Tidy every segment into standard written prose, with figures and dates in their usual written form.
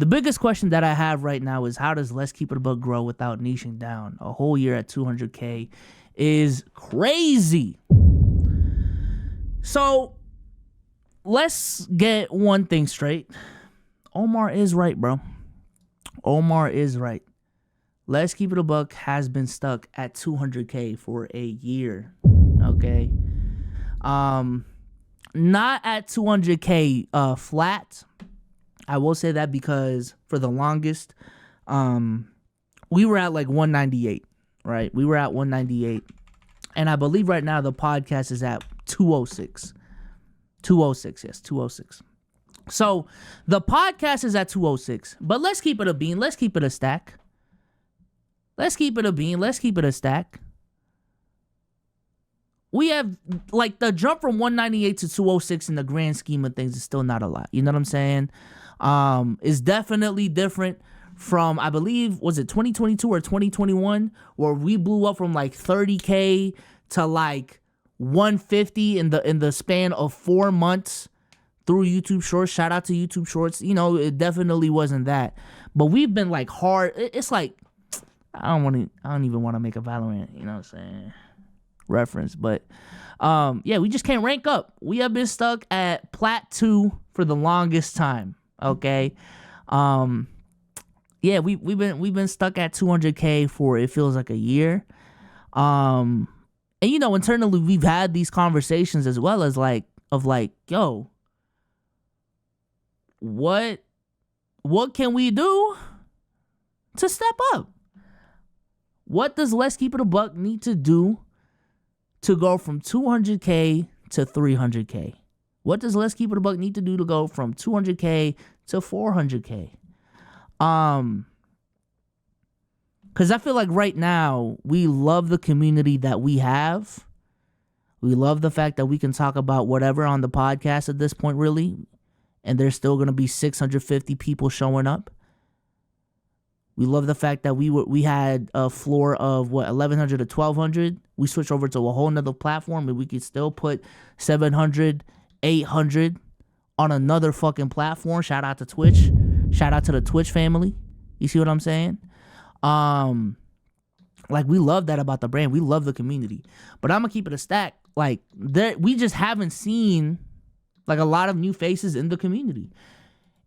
The biggest question that I have right now is, how does Let's Keep It a Buck grow without niching down? A whole year at 200K is crazy. So let's get one thing straight. Omar is right, bro. Omar is right. Let's Keep It a Buck has been stuck at 200K for a year. Okay. Not at 200K flat. I will say that because for the longest, we were at like 198, right? We were at 198. And I believe right now the podcast is at 206. 206, yes, 206. So the podcast is at 206, but let's keep it a bean. Let's keep it a stack. Let's keep it a bean. Let's keep it a stack. We have, like, the jump from 198 to 206 in the grand scheme of things is still not a lot. You know what I'm saying? It's definitely different from, I believe, was it 2022 or 2021, where we blew up from like 30K to like 150 in the span of 4 months through YouTube Shorts. Shout out to YouTube Shorts. You know, it definitely wasn't that. But we've been like hard. It's like, I don't even want to make a Valorant, you know what I'm saying, reference, but yeah, we just can't rank up. We have been stuck at plateau for the longest time. Okay. Yeah, we've been stuck at 200K for, it feels like, a year. And you know, internally we've had these conversations as well as like, yo, what can we do to step up? What does Let's Keep It a Buck need to do to go from 200K to 300K? What does Let's Keep It a Buck need to do to go from 200K to 400K? Because I feel like right now we love the community that we have. We love the fact that we can talk about whatever on the podcast at this point, really, and there's still going to be 650 people showing up. We love the fact that we had a floor of 1,100 to 1,200. We switched over to a whole nother platform and we could still put 700, 800 on another fucking platform. Shout out to Twitch. Shout out to the Twitch family. You see what I'm saying? Like, we love that about the brand. We love the community. But I'm gonna keep it a stack. Like, we just haven't seen like a lot of new faces in the community.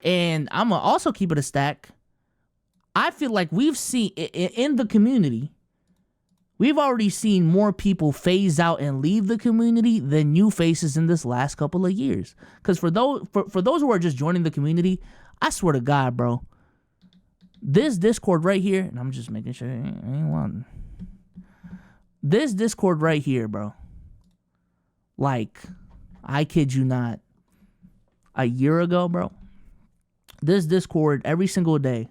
And I'm gonna also keep it a stack. I feel like we've seen in the community, we've already seen more people phase out and leave the community than new faces in this last couple of years. Because for those who are just joining the community, I swear to God, bro, this Discord right here, and I'm just making sure I ain't one. This Discord right here, bro, like, I kid you not, a year ago, bro, this Discord every single day,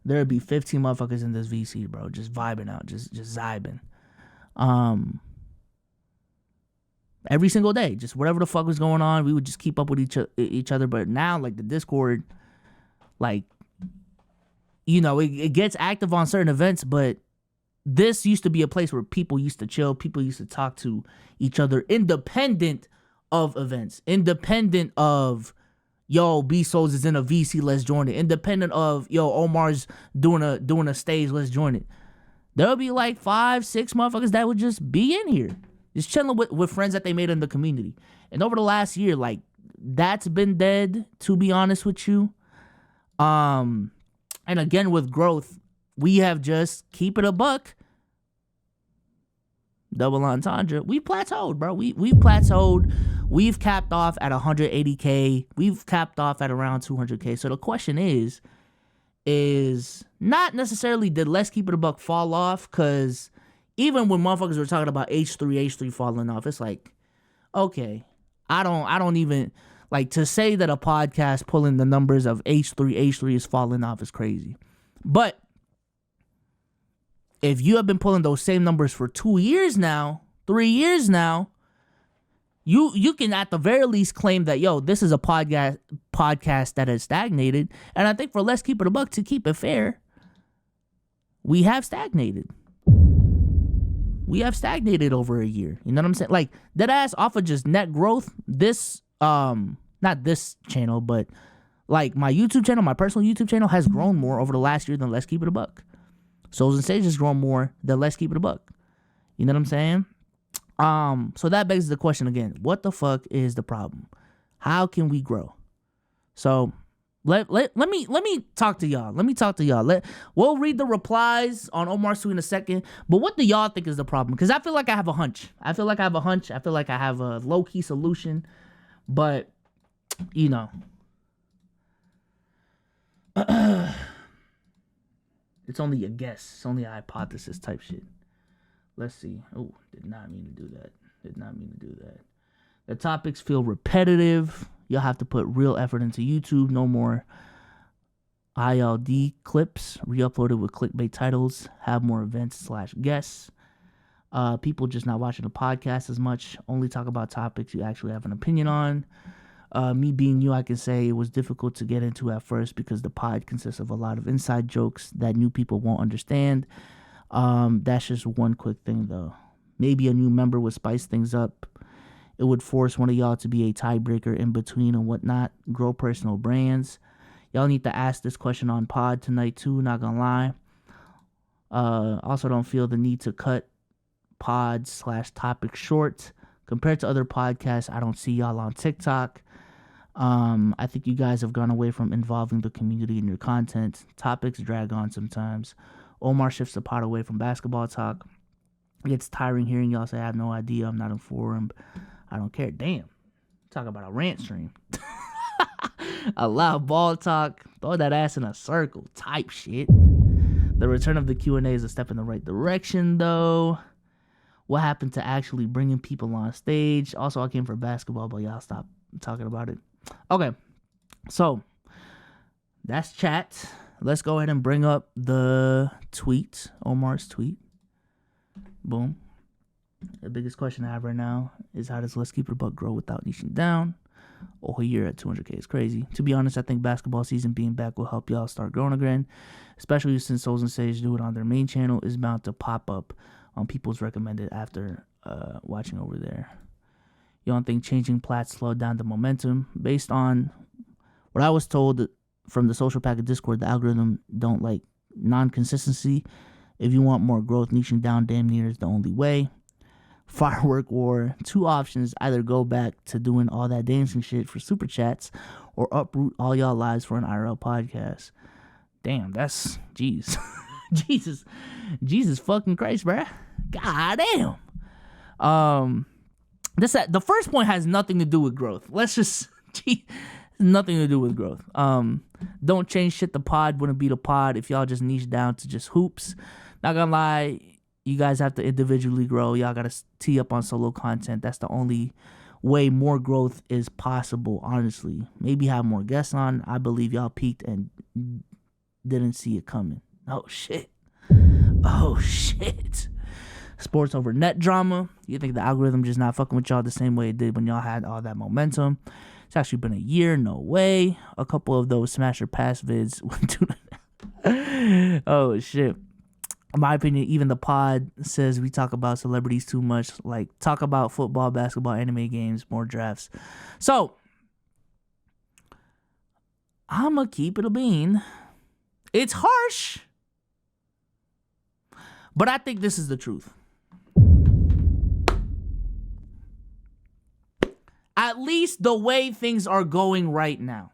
there would be 15 motherfuckers in this VC, bro, just vibing out, just zibing. Every single day, just whatever the fuck was going on, we would just keep up with each other. But now, like, the Discord, like, you know, it gets active on certain events, but this used to be a place where people used to chill, people used to talk to each other, independent of events, independent of, yo, BSOLZ is in a VC, let's join it. Independent of, yo, Omar's doing a stage, let's join it. There'll be like 5-6 motherfuckers that would just be in here, just chilling with friends that they made in the community. And over the last year, like, that's been dead, to be honest with you. And again, with growth, we have just, keep it a buck, double entendre, we plateaued, bro. We've plateaued. We've capped off at 180K. We've capped off at around 200K. So the question is not necessarily did Let's Keep It a Buck fall off, because even when motherfuckers were talking about H3 falling off, it's like, okay, I don't even, like, to say that a podcast pulling the numbers of H3 is falling off is crazy. But if you have been pulling those same numbers for 2 years now, 3 years now, you can at the very least claim that, yo, this is a podcast that has stagnated. And I think for Let's Keep It a Buck, to keep it fair, we have stagnated. We have stagnated over a year. You know what I'm saying? Like, that ass off of just net growth, this, not this channel, but Like, my YouTube channel, my personal YouTube channel has grown more over the last year than Let's Keep It a Buck. Souls and Sage has grown more than Let's Keep It a Buck. You know what I'm saying? So that begs the question again. What the fuck is the problem? How can we grow? So let me talk to y'all. We'll read the replies on Omar's tweet in a second. But what do y'all think is the problem? Because I feel like I have a hunch. I feel like I have a low-key solution. But, you know. It's only a guess. It's only a hypothesis type shit. Let's see. Oh, did not mean to do that. The topics feel repetitive. You'll have to put real effort into YouTube. No more ILD clips. Re-uploaded with clickbait titles. Have more events/guests. People just not watching the podcast as much. Only talk about topics you actually have an opinion on. Me being you, I can say it was difficult to get into at first because the pod consists of a lot of inside jokes that new people won't understand. That's just one quick thing, though. Maybe a new member would spice things up. It would force one of y'all to be a tiebreaker in between and whatnot. Grow personal brands. Y'all need to ask this question on pod tonight, too. Not gonna lie. Also don't feel the need to cut pod/topic short. Compared to other podcasts, I don't see y'all on TikTok. I think you guys have gone away from involving the community in your content. Topics drag on sometimes. Omar shifts the pod away from basketball talk. It gets tiring hearing y'all say, I have no idea, I'm not informed, I don't care. Damn. Talk about a rant stream. Allow ball talk. Throw that ass in a circle type shit. The return of the Q&A is a step in the right direction, though. What happened to actually bringing people on stage? Also, I came for basketball, but y'all stop talking about it. Okay, so that's chat. Let's go ahead and bring up the tweet, Omar's tweet. Boom. The biggest question I have right now is how does Let's Keep It a Buck grow without niching down? A whole year at 200K is crazy. To be honest, I think basketball season being back will help y'all start growing again, especially since Souls and Sage do it on their main channel is bound to pop up on people's recommended after watching over there. You don't think changing plats slowed down the momentum? Based on what I was told from the social packet Discord, the algorithm don't like non-consistency. If you want more growth, niching down damn near is the only way. Firework war. Two options. Either go back to doing all that dancing shit for super chats or uproot all y'all lives for an IRL podcast. Damn, that's... Jeez. Jesus fucking Christ, bruh. God damn. The first point has nothing to do with growth. Let's just... nothing to do with growth. Don't change shit. The pod wouldn't be the pod if y'all just niche down to just hoops. Not gonna lie, you guys have to individually grow. Y'all gotta tee up on solo content. That's the only way more growth is possible, honestly. Maybe have more guests on. I believe y'all peaked and didn't see it coming. Oh shit. Sports over net drama. You think the algorithm just not fucking with y'all the same way it did when y'all had all that momentum? It's actually been a year. No way. A couple of those smash or pass vids. Oh shit. In my opinion, even the pod says we talk about celebrities too much. Like, talk about football, basketball, anime games, more drafts. So, I'ma keep it a bean. It's harsh, but I think this is the truth. At least the way things are going right now.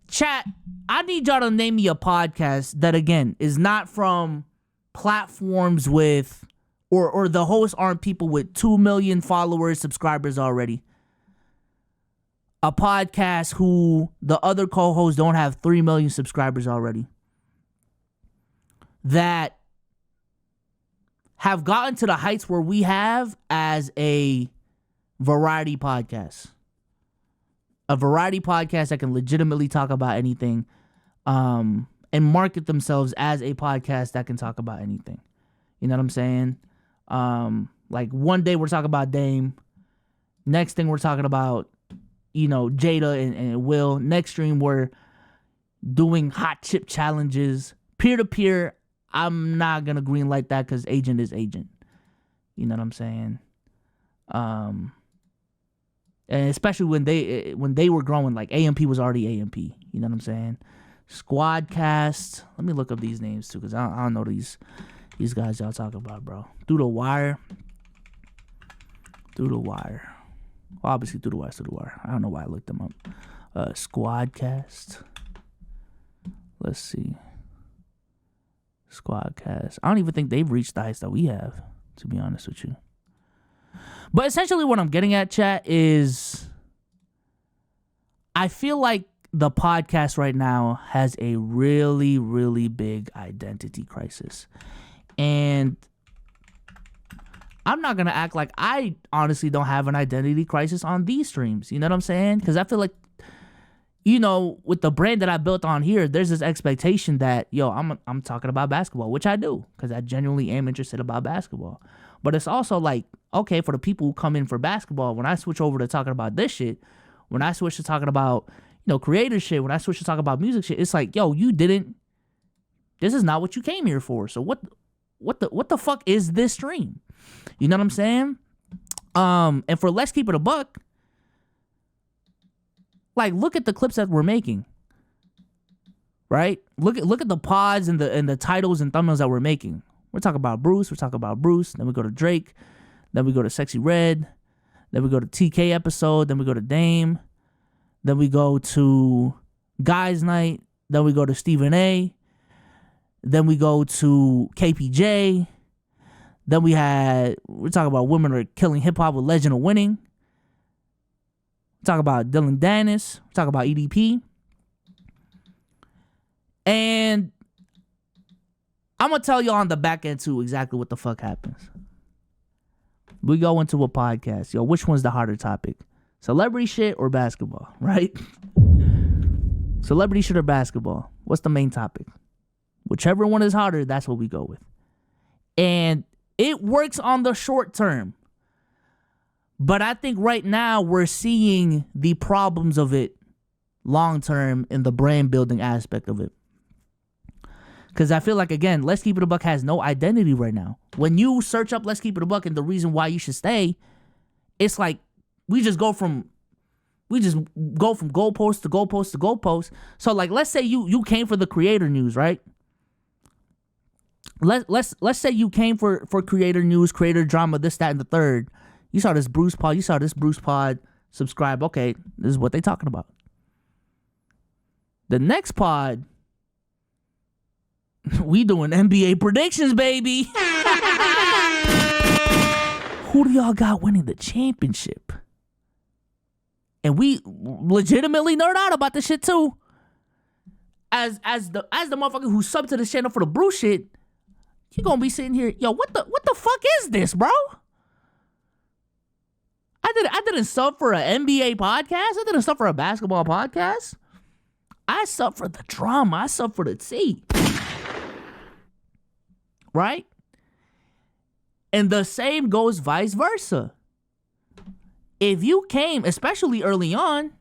Chat, I need y'all to name me a podcast that, again, is not from platforms with, or the hosts aren't people with 2 million followers, subscribers already. A podcast who the other co-hosts don't have 3 million subscribers already. That have gotten to the heights where we have as a variety podcast. A variety podcast that can legitimately talk about anything, and market themselves as a podcast that can talk about anything. You know what I'm saying? Like, one day we're talking about Dame. Next thing we're talking about, Jada and Will. Next stream we're doing hot chip challenges. Peer-to-peer, I'm not going to green light that because agent is agent. You know what I'm saying? And especially when they were growing, like AMP was already AMP. You know what I'm saying? Squadcast. Let me look up these names too, because I don't know these guys y'all talking about, bro. Through the Wire. Well, obviously Through the Wire. I don't know why I looked them up. Squadcast. Let's see. Squadcast. I don't even think they've reached the heights that we have, to be honest with you. But essentially what I'm getting at, chat, is I feel like the podcast right now has a really, really big identity crisis. And I'm not going to act like I honestly don't have an identity crisis on these streams. You know what I'm saying? Because I feel like, you know, with the brand that I built on here, there's this expectation that, yo, I'm talking about basketball, which I do, because I genuinely am interested about basketball. But it's also like, okay, for the people who come in for basketball, when I switch over to talking about this shit, when I switch to talking about, you know, creator shit, when I switch to talking about music shit, it's like, yo, this is not what you came here for. So what the fuck is this stream? You know what I'm saying? And for Let's Keep It a Buck, like, look at the clips that we're making, right? Look at the pods and the titles and thumbnails that we're making. We're talking about Bruce. Then we go to Drake. Then we go to Sexy Red. Then we go to TK episode. Then we go to Dame. Then we go to Guys Night. Then we go to Stephen A. Then we go to KPJ. Then we're talking about Women Are Killing Hip Hop with Legend of Winning. Talk about Dylan Dennis. Talk about EDP. And I'm going to tell you on the back end too exactly what the fuck happens. We go into a podcast. Yo, which one's the harder topic? Celebrity shit or basketball, right? Celebrity shit or basketball? What's the main topic? Whichever one is harder, that's what we go with. And it works on the short term. But I think right now we're seeing the problems of it long term in the brand building aspect of it. Because I feel like, again, Let's Keep It a Buck has no identity right now. When you search up Let's Keep It a Buck and the reason why you should stay, it's like we just go from goalpost to goalpost to goalpost. So like, let's say you came for the creator news, right? Let's say you came for creator news, creator drama, this, that, and the third. You saw this Bruce pod, subscribe. Okay, this is what they talking about. The next pod, we doing NBA predictions, baby. Who do y'all got winning the championship? And we legitimately nerd out about this shit too. As the motherfucker who subbed to the channel for the Bruce shit, you gonna be sitting here, yo, what the fuck is this, bro? I didn't sub for an NBA podcast. I didn't sub for a basketball podcast. I sub for the drama. I sub for the tea. Right? And the same goes vice versa. If you came, especially early on,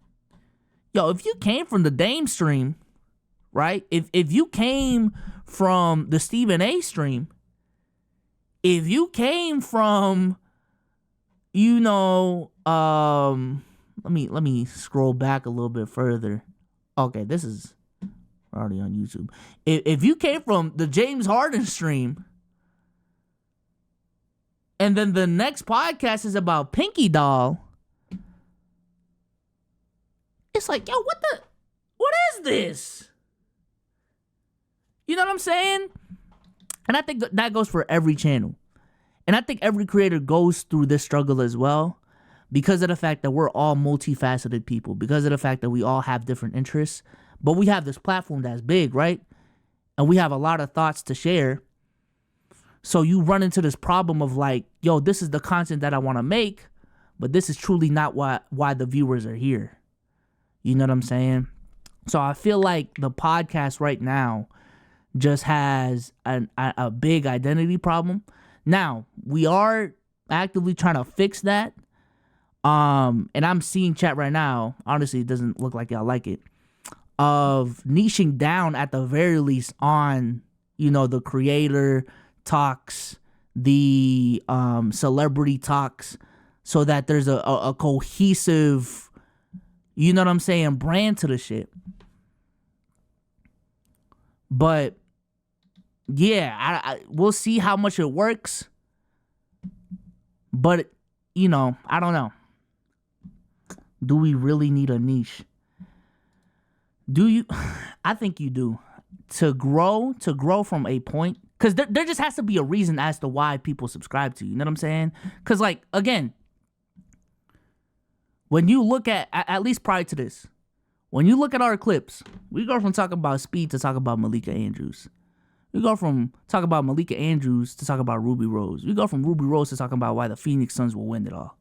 if you came from the Dame stream, right? If you came from the Stephen A stream, if you came from, let me scroll back a little bit further. Okay, this is already on YouTube. If you came from the James Harden stream, and then the next podcast is about Pinky Doll, it's like, yo, what is this? You know what I'm saying? And I think that goes for every channel. And I think every creator goes through this struggle as well, because of the fact that we're all multifaceted people, because of the fact that we all have different interests, but we have this platform that's big, right? And we have a lot of thoughts to share. So you run into this problem of like, yo, this is the content that I want to make, but this is truly not why the viewers are here. You know what I'm saying? So I feel like the podcast right now just has a big identity problem. Now, we are actively trying to fix that. And I'm seeing chat right now. Honestly, it doesn't look like y'all like it. Of niching down at the very least on, the creator talks, the celebrity talks, so that there's a cohesive, you know what I'm saying, brand to the shit. But yeah, we'll see how much it works. But, you know, I don't know. Do we really need a niche? Do you? I think you do. To grow from a point, because there just has to be a reason as to why people subscribe to you. You know what I'm saying? Because, like, again, when you look at least prior to this, when you look at our clips, we go from talking about Speed to talk about Malika Andrews. We go from talk about Malika Andrews to talk about Ruby Rose. We go from Ruby Rose to talking about why the Phoenix Suns will win it all.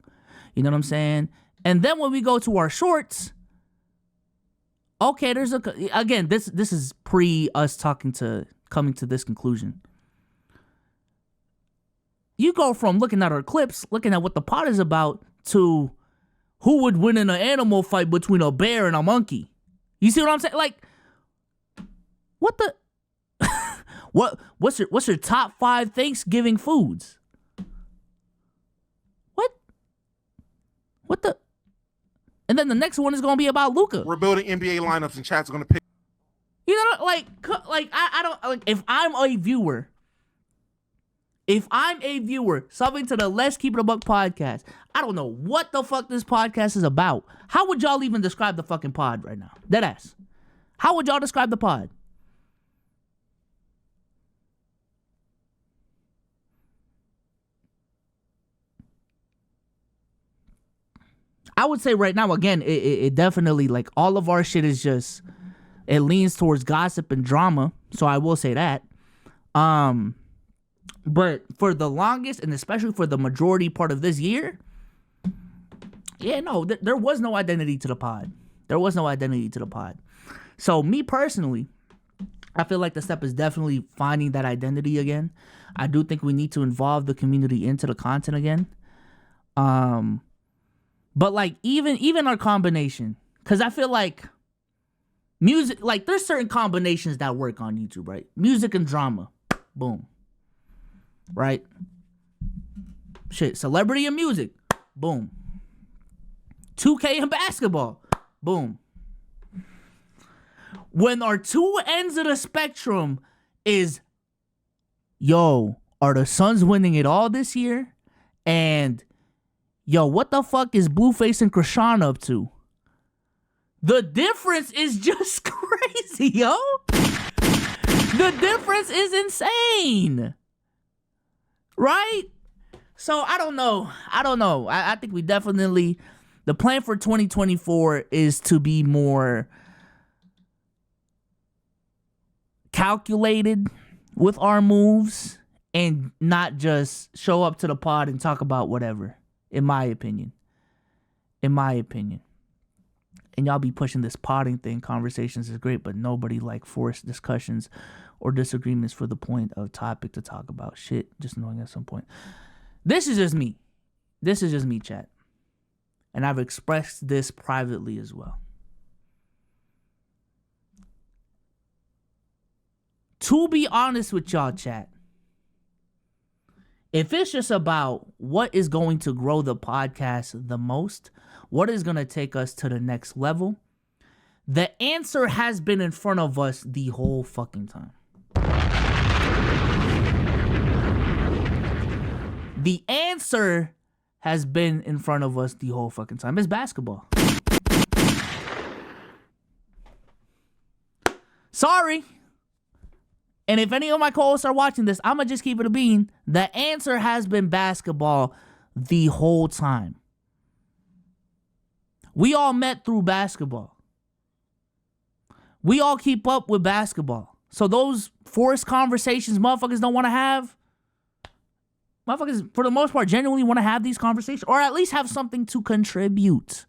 You know what I'm saying? And then when we go to our shorts, okay, again, this is pre us coming to this conclusion. You go from looking at our clips, looking at what the pod is about, to who would win in an animal fight between a bear and a monkey. You see what I'm saying? Like, what the? What's your top 5 Thanksgiving foods? What the? And then the next one is gonna be about Luka. We're building NBA lineups, and chat's gonna pick. You know, like I don't like, if I'm a viewer, subbing to the Let's Keep It a Buck podcast, I don't know what the fuck this podcast is about. How would y'all even describe the fucking pod right now? Deadass. How would y'all describe the pod? I would say right now, again, it definitely, like, all of our shit is just, it leans towards gossip and drama. So I will say that. But for the longest, and especially for the majority part of this year, yeah, no, there was no identity to the pod. So me personally, I feel like the step is definitely finding that identity again. I do think we need to involve the community into the content again. But, like, even our combination, because I feel like music, like, there's certain combinations that work on YouTube, right? Music and drama, boom, right? Shit, celebrity and music, boom. 2K and basketball, boom. When our two ends of the spectrum is, yo, are the Suns winning it all this year? And yo, what the fuck is Blueface and Krishan up to? The difference is just crazy, yo. The difference is insane. Right? So, I don't know. I think we definitely, the plan for 2024 is to be more calculated with our moves and not just show up to the pod and talk about whatever. In my opinion. And y'all be pushing this podding thing. Conversations is great, but nobody like forced discussions or disagreements for the point of topic to talk about shit. Just knowing at some point. This is just me, chat. And I've expressed this privately as well. To be honest with y'all, chat, if it's just about what is going to grow the podcast the most, what is going to take us to the next level, the answer has been in front of us the whole fucking time. The answer has been in front of us the whole fucking time. It's basketball. Sorry. And if any of my co-hosts are watching this, I'm going to just keep it a bean. The answer has been basketball the whole time. We all met through basketball. We all keep up with basketball. So those forced conversations motherfuckers don't want to have, motherfuckers, for the most part, genuinely want to have these conversations, or at least have something to contribute.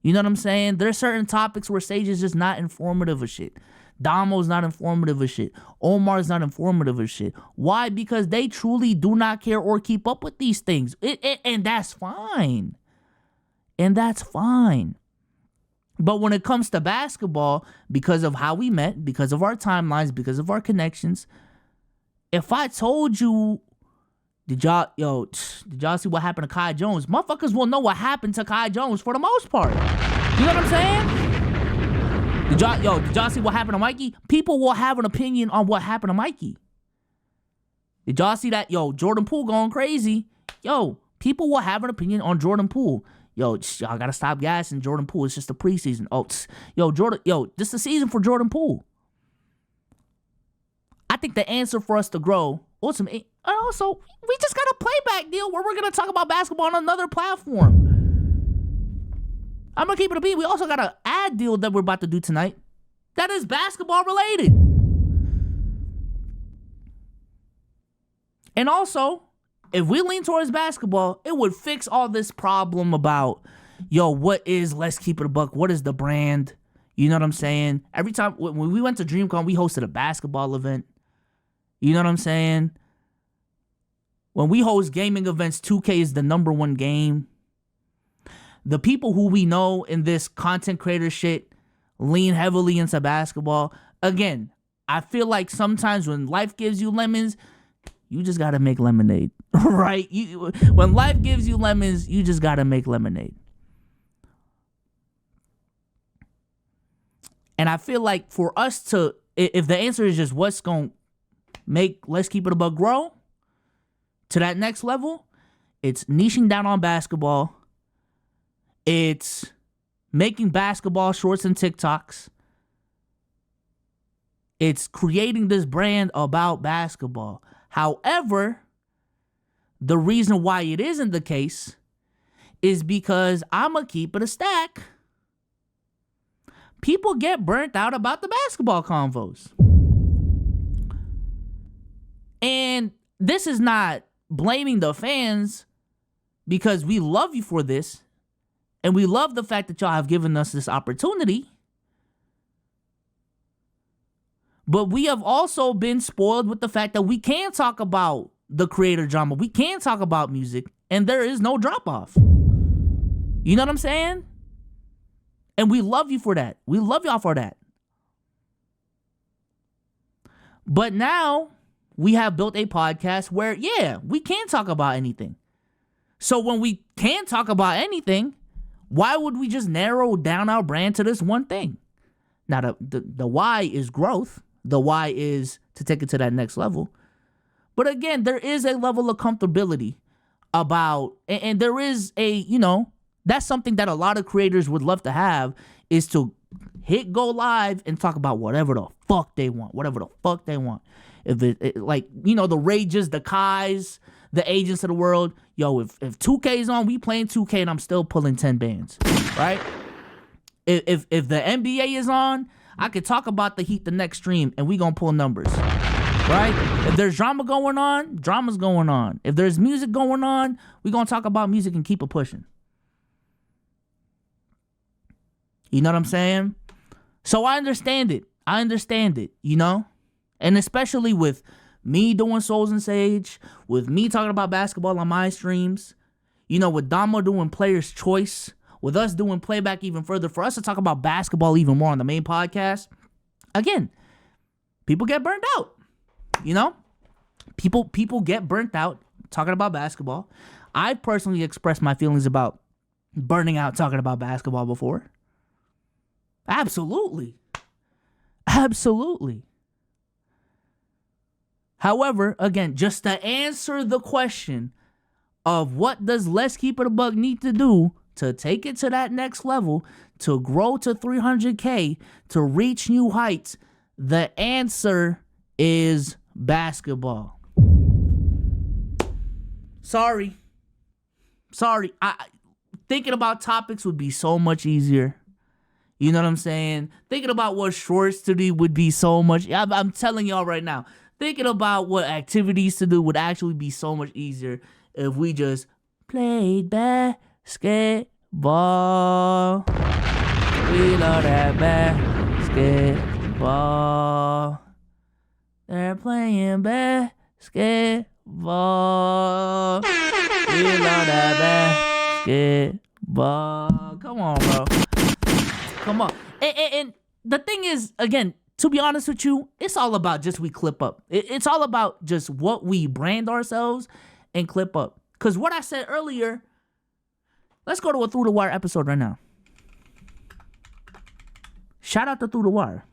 You know what I'm saying? There's certain topics where Sage is just not informative of shit. Damo's not informative of shit. Omar's not informative of shit. Why? Because they truly do not care or keep up with these things. And that's fine. But when it comes to basketball, because of how we met, because of our timelines, because of our connections, if I told you Did y'all see what happened to Kai Jones? Motherfuckers will know what happened to Kai Jones for the most part. You know what I'm saying? Did y'all see what happened to Mikey? People will have an opinion on what happened to Mikey. Did y'all see that? Jordan Poole going crazy. People will have an opinion on Jordan Poole. Y'all gotta stop gassing Jordan Poole. It's just the preseason. This is the season for Jordan Poole. I think the answer for us to grow, ultimately, also, we just got a playback deal where we're gonna talk about basketball on another platform. I'm gonna keep it a beat. We also got an ad deal that we're about to do tonight that is basketball related. And also, if we lean towards basketball, it would fix all this problem about, what is Let's Keep It a Buck? What is the brand? You know what I'm saying? Every time, when we went to DreamCon, we hosted a basketball event. You know what I'm saying? When we host gaming events, 2K is the number one game. The people who we know in this content creator shit lean heavily into basketball. Again, I feel like sometimes when life gives you lemons, you just gotta make lemonade, right? When life gives you lemons, you just gotta make lemonade. And I feel like for us to, if the answer is just what's gonna make Let's Keep It a Buck grow to that next level, it's niching down on basketball. It's making basketball shorts and TikToks. It's creating this brand about basketball. However, the reason why it isn't the case is because I'm going to keep it a stack. People get burnt out about the basketball convos. And this is not blaming the fans, because we love you for this. And we love the fact that y'all have given us this opportunity. But we have also been spoiled with the fact that we can talk about the creator drama. We can talk about music, and there is no drop-off. You know what I'm saying? And we love you for that. We love y'all for that. But now we have built a podcast where, we can talk about anything. So when we can talk about anything, why would we just narrow down our brand to this one thing? Now, the why is growth. The why is to take it to that next level. But again, there is a level of comfortability about, and there is that's something that a lot of creators would love to have, is to hit go live and talk about whatever the fuck they want. If the Rages, the Kais, the agents of the world, if 2K's on, we playing 2K and I'm still pulling 10 bands, right? If the NBA is on, I could talk about the Heat the next stream and we gonna pull numbers, right? If there's drama going on, drama's going on. If there's music going on, we gonna talk about music and keep it pushing. You know what I'm saying? So I understand it, And especially with me doing Souls and Sage, with me talking about basketball on my streams, with Damo doing Player's Choice, with us doing playback even further, for us to talk about basketball even more on the main podcast, again, people get burnt out. People get burnt out talking about basketball. I've personally expressed my feelings about burning out talking about basketball before. Absolutely. However, again, just to answer the question of what does Let's Keep It a Buck need to do to take it to that next level, to grow to 300K, to reach new heights, the answer is basketball. Sorry. Thinking about topics would be so much easier. You know what I'm saying? Thinking about what shorts to do would be so much. I'm telling y'all right now. Thinking about what activities to do would actually be so much easier if we just played basketball. We love that basketball. They're playing basketball. We love that basketball. Come on, bro. Come on. And the thing is, again, to be honest with you, it's all about just we clip up. It's all about just what we brand ourselves and clip up. Because what I said earlier, let's go to a Through the Wire episode right now. Shout out to Through the Wire.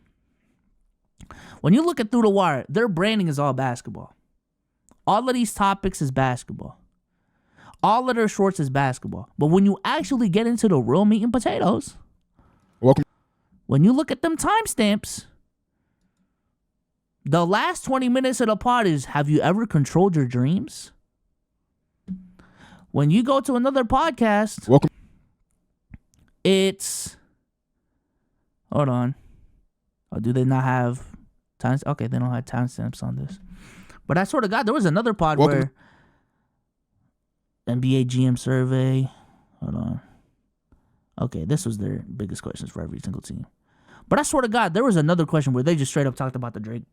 When you look at Through the Wire, their branding is all basketball. All of these topics is basketball. All of their shorts is basketball. But when you actually get into the real meat and potatoes, Welcome. When you look at them timestamps, the last 20 minutes of the pod is, have you ever controlled your dreams? When you go to another podcast, Welcome. It's, hold on. Oh, do they not have time? Okay, they don't have timestamps on this. But I swear to God, there was another pod where NBA GM survey. Hold on. Okay, this was their biggest questions for every single team. But I swear to God, there was another question where they just straight up talked about the Drake,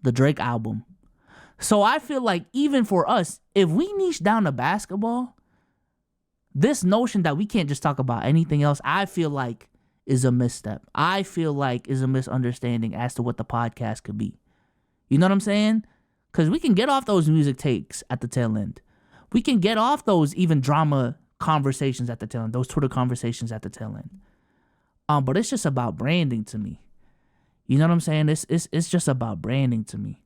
the Drake album. So I feel like even for us, if we niche down to basketball, this notion that we can't just talk about anything else, I feel like is a misstep. I feel like is a misunderstanding as to what the podcast could be. You know what I'm saying? Because we can get off those music takes at the tail end. We can get off those even drama conversations at the tail end, those Twitter conversations at the tail end. But it's just about branding to me. You know what I'm saying? It's just about branding to me.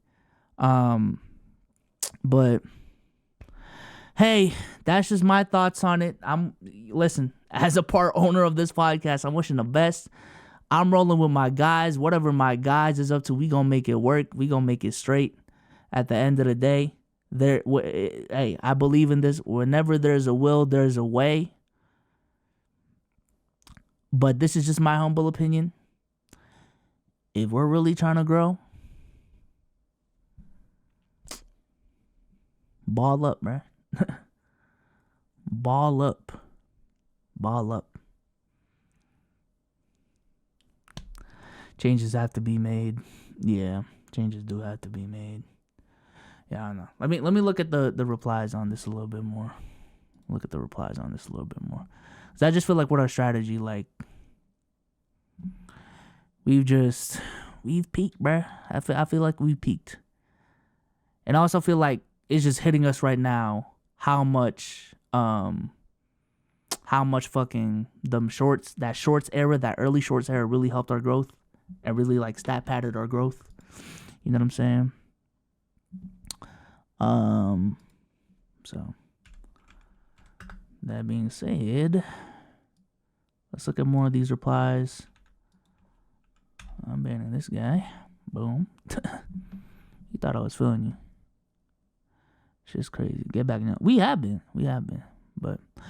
But hey, that's just my thoughts on it. Listen, as a part owner of this podcast, I'm wishing the best. I'm rolling with my guys. Whatever my guys is up to, we gonna make it work. We gonna make it straight. At the end of the day, hey, I believe in this. Whenever there's a will, there's a way. But this is just my humble opinion. If we're really trying to grow, ball up, bruh. Ball up. Ball up. Changes have to be made. Yeah, changes do have to be made. Yeah, I don't know. Let me look at the replies on this a little bit more. Look at the replies on this a little bit more. Cause I just feel like with our strategy, like we've peaked, bruh. I feel like we peaked. And I also feel like it's just hitting us right now how much fucking them shorts, that shorts era, that early shorts era really helped our growth and really like stat padded our growth. You know what I'm saying? So that being said, let's look at more of these replies. I'm banning this guy. Boom. You thought I was feeling you. Shit's crazy. Get back now. We have been. But in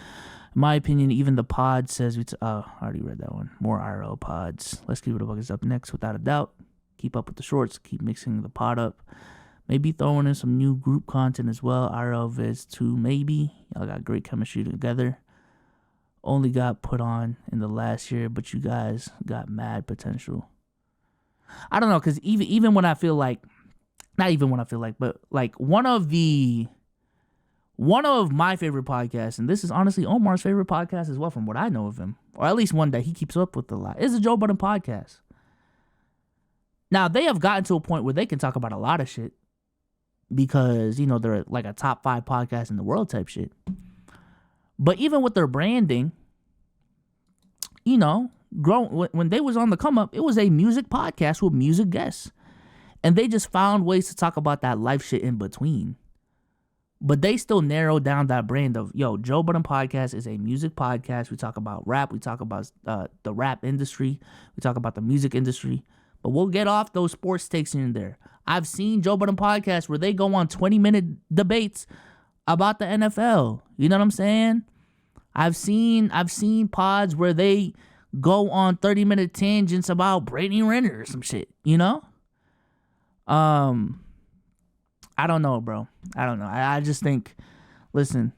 my opinion, even the pod says I already read that one. More IRL pods. Let's keep it a buckets up next, without a doubt. Keep up with the shorts. Keep mixing the pod up. Maybe throwing in some new group content as well. IRL vids too, maybe. Y'all got great chemistry together. Only got put on in the last year, but you guys got mad potential. I don't know, because even when I feel like, not even when I feel like, but like one of my favorite podcasts, and this is honestly Omar's favorite podcast as well, from what I know of him, or at least one that he keeps up with a lot, is the Joe Budden podcast. Now, they have gotten to a point where they can talk about a lot of shit because, you know, they're like a top 5 podcast in the world type shit. But even with their branding, you know, when they was on the come up, it was a music podcast with music guests. And they just found ways to talk about that life shit in between. But they still narrowed down that brand of, Joe Budden Podcast is a music podcast. We talk about rap. We talk about the rap industry. We talk about the music industry. But we'll get off those sports takes in there. I've seen Joe Budden Podcast where they go on 20-minute debates about the NFL. You know what I'm saying? I've seen pods where they go on 30-minute tangents about Brady Renner or some shit, you know? I don't know, bro. I don't know. I just think, listen,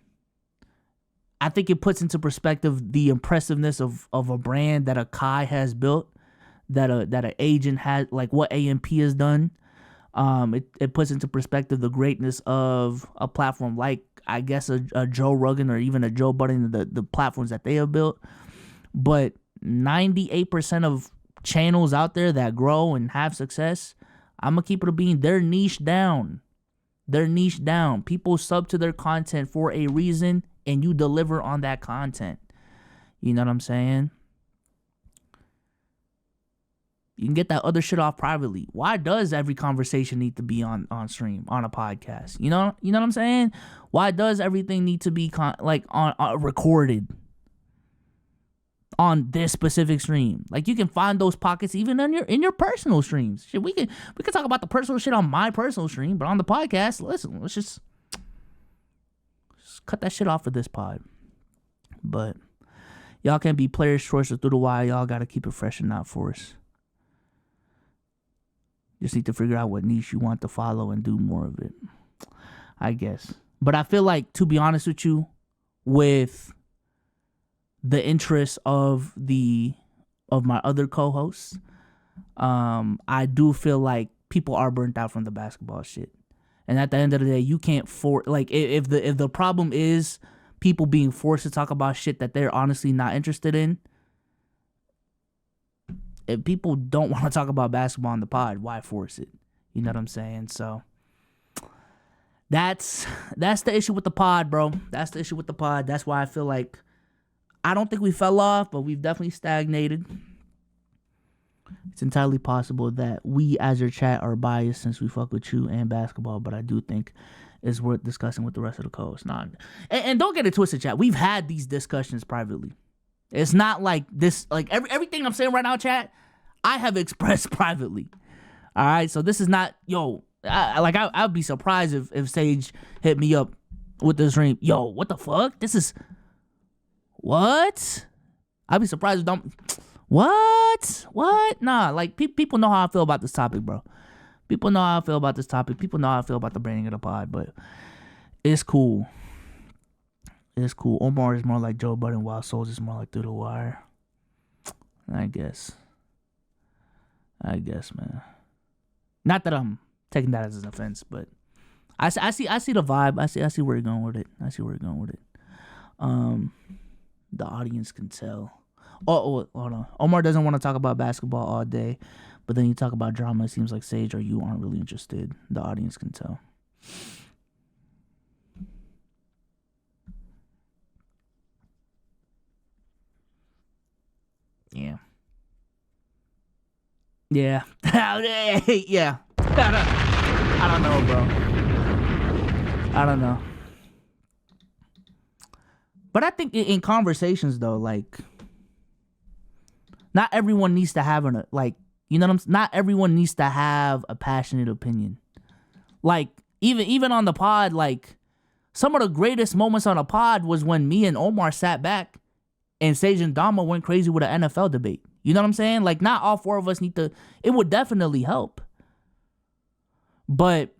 I think it puts into perspective the impressiveness of a brand that a Kai has built, that an agent has, like what AMP has done. It puts into perspective the greatness of a platform like, I guess, a Joe Rogan or even a Joe Budden, the platforms that they have built. But 98% of channels out there that grow and have success, I'm gonna keep it a bean. They're niche down. They're niche down. People sub to their content for a reason, and you deliver on that content. You know what I'm saying? You can get that other shit off privately. Why does every conversation need to be on stream, on a podcast? You know what I'm saying? Why does everything need to be on recorded on this specific stream? Like, you can find those pockets even in your personal streams. Shit, we can talk about the personal shit on my personal stream, but on the podcast, listen, let's just cut that shit off of this pod. But y'all can't be players' choice or through the wire. Y'all gotta keep it fresh and not forced. Just need to figure out what niche you want to follow and do more of it, I guess. But I feel like, to be honest with you, with the interests of my other co-hosts, I do feel like people are burnt out from the basketball shit. And at the end of the day, you can't if the problem is people being forced to talk about shit that they're honestly not interested in. If people don't want to talk about basketball on the pod, why force it? You know what I'm saying? So that's the issue with the pod, bro. That's the issue with the pod. That's why I feel like I don't think we fell off, but we've definitely stagnated. It's entirely possible that we, as your chat, are biased since we fuck with you and basketball, but I do think it's worth discussing with the rest of the co-hosts. And don't get it twisted, chat. We've had these discussions privately. It's not like this, like everything I'm saying right now, chat, I have expressed privately. All right, so this is not, I'd be surprised if Sage hit me up with this dream. Yo, what the fuck? This is, what? I'd be surprised if don't, what? Nah, like people know how I feel about this topic, bro. People know how I feel about this topic. People know how I feel about the branding of the pod, but it's cool. It's cool. Omar is more like Joe Budden, while BSOLZ is more like Through the Wire. I guess, man. Not that I'm taking that as an offense, but I see the vibe. I see where you're going with it. The audience can tell. Oh, hold on. Omar doesn't want to talk about basketball all day, but then you talk about drama. It seems like Sage or you aren't really interested. The audience can tell. Yeah. Yeah. Yeah. I don't know, bro. I don't know. But I think in conversations, though, like, not everyone needs to have not everyone needs to have a passionate opinion. Like, even on the pod, like, some of the greatest moments on a pod was when me and Omar sat back and Sage and Dama went crazy with an NFL debate. You know what I'm saying? Like, not all four of us need to. It would definitely help. But,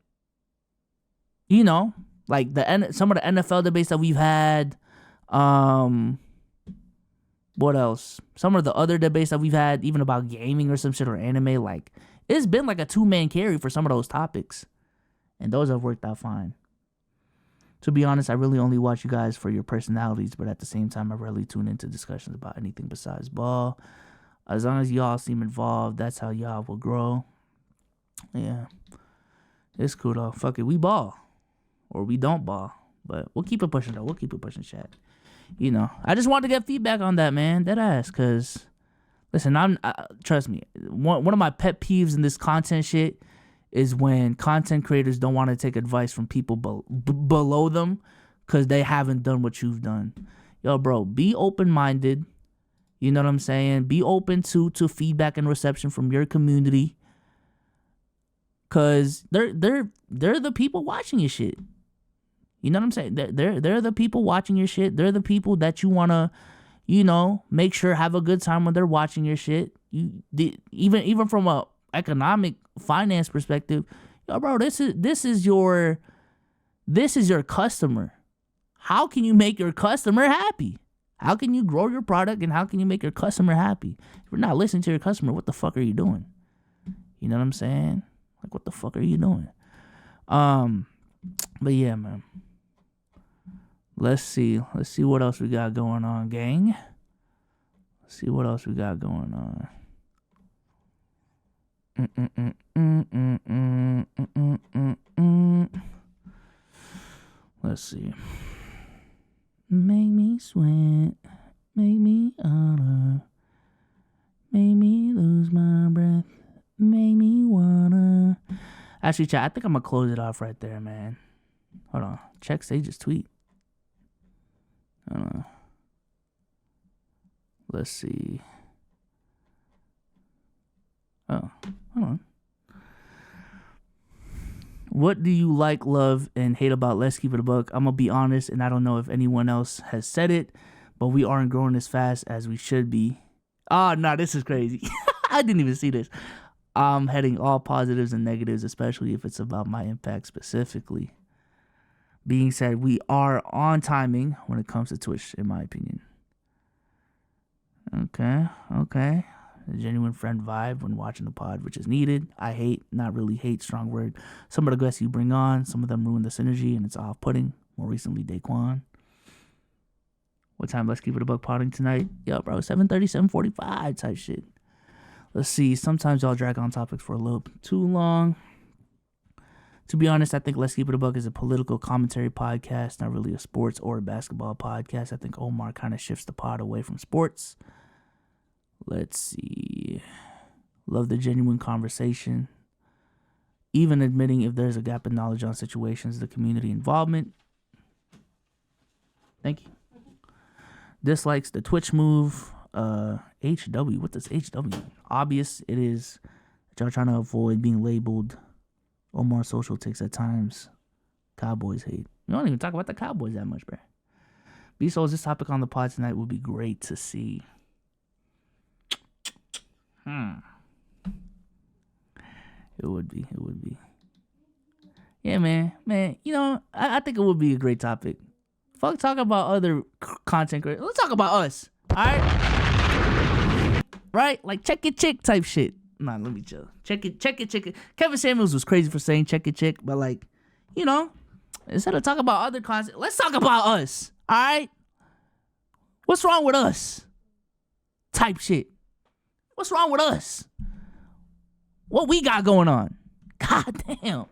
like some of the NFL debates that we've had. What else? Some of the other debates that we've had, even about gaming or some shit, or anime, like, it's been like a two-man carry for some of those topics. And those have worked out fine. To be honest, I really only watch you guys for your personalities, but at the same time, I rarely tune into discussions about anything besides ball. As long as y'all seem involved, that's how y'all will grow. Yeah. It's cool, though. Fuck it. We ball. Or we don't ball. But we'll keep it pushing, though. We'll keep it pushing, chat. I just wanted to get feedback on that, man. Dead ass. Because, listen, trust me, one of my pet peeves in this content shit is when content creators don't want to take advice from people below them because they haven't done what you've done. Yo, bro, be open-minded. You know what I'm saying? Be open to feedback and reception from your community, because they're the people watching your shit. You know what I'm saying? They're the people watching your shit. They're the people that you want to, make sure have a good time when they're watching your shit. Even from a economic finance perspective, yo, bro, this is your customer. How can you make your customer happy? How can you grow your product, and how can you make your customer happy? If you're not listening to your customer, what the fuck are you doing? You know what I'm saying? Like, what the fuck are you doing? But yeah, man. Let's see what else we got going on, gang. Let's see what else we got going on. Let's see. Make me sweat. Make me holler. Make me lose my breath. Make me wanna. Actually, chat, I think I'm gonna close it off right there, man. Hold on. Check Sage's tweet. Hold on. Let's see. Oh, hold on. What do you like, love, and hate about Let's Keep It a Buck? I'm gonna be honest, and I don't know if anyone else has said it, but we aren't growing as fast as we should be. Oh, no, this is crazy. I didn't even see this. I'm heading all positives and negatives, especially if it's about my impact specifically. Being said, we are on timing when it comes to Twitch, in my opinion. Okay. A genuine friend vibe when watching the pod, which is needed. I hate, not really hate, strong word. Some of the guests you bring on, some of them ruin the synergy, and it's off-putting. More recently, Daquan. What time? Let's keep it a buck potting tonight. Yo, bro, 7:30, 7:45 type shit. Let's see. Sometimes y'all drag on topics for a little too long. To be honest, I think Let's Keep It a Buck is a political commentary podcast, not really a sports or a basketball podcast. I think Omar kind of shifts the pod away from sports. Let's see. Love the genuine conversation. Even admitting if there's a gap in knowledge on situations, the community involvement. Thank you. Dislikes the Twitch move. HW. What does HW mean? Obvious it is that y'all trying to avoid being labeled Omar social takes at times. Cowboys hate. We don't even talk about the Cowboys that much, bro. BSOLZ, this topic on the pod tonight would be great to see. It would be. Yeah, man. You know, I think it would be a great topic. Fuck talk about other content creators. Let's talk about us. Alright? Right? Like check your chick type shit. Nah, let me chill. Check it. Kevin Samuels was crazy for saying check your chick, but like, you know, instead of talking about other content, let's talk about us. Alright? What's wrong with us? Type shit. What's wrong with us? What we got going on? God damn.